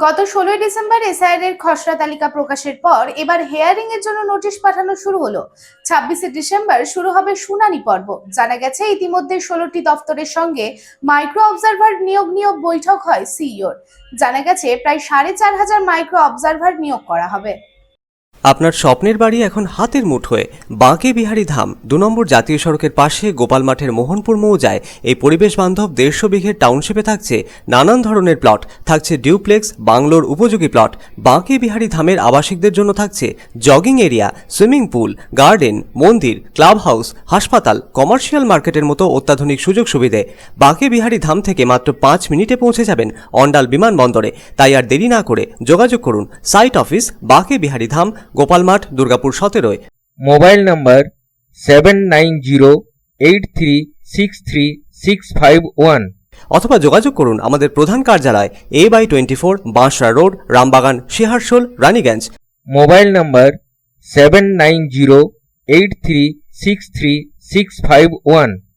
গত 16 December SIR এর খসড়া তালিকা প্রকাশের পর এবার হিয়ারিং এর জন্য নোটিশ পাঠানো শুরু হলো। 26 ডিসেম্বর শুরু হবে শুনানি পর্ব। জানা গেছে ইতিমধ্যে 16টি দপ্তরের সঙ্গে মাইক্রো অবজারভার নিয়োগ বৈঠক হয় সিইওর। জানা গেছে প্রায় 4500 মাইক্রো অবজারভার নিয়োগ করা হবে। আপনার স্বপ্নের বাড়ি এখন হাতের মুঠোয়। বাঁকে বিহারী ধাম 2 নম্বর জাতীয় সড়কের পাশে গোপাল মাঠের মোহনপুর মৌজায় এই পরিবেশ বান্ধব 150 বিঘের টাউনশিপে থাকছে নানান ধরনের প্লট, থাকছে ডিউপ্লেক্স, বাংলোর উপযোগী প্লট। বাঁকে বিহারী ধামের আবাসিকদের জন্য থাকছে jogging area, swimming pool, garden, মন্দির, ক্লাব হাউস, হাসপাতাল, কমার্শিয়াল মার্কেটের মতো অত্যাধুনিক সুযোগ সুবিধে। বাঁকে বিহারী ধাম থেকে মাত্র 5 মিনিটে পৌঁছে যাবেন অন্ডাল বিমানবন্দরে। তাই আর দেরি না করে যোগাযোগ করুন সাইট অফিস বাঁকে বিহারী ধাম, গোপাল মাঠ, দুর্গাপুর 17। মোবাইল নাম্বার 7908363651 অথবা যোগাযোগ করুন আমাদের প্রধান কার্যালয় A/24 Banshra road, Rambagan, Shiharsol, Raniganj. Mobile number 7908363651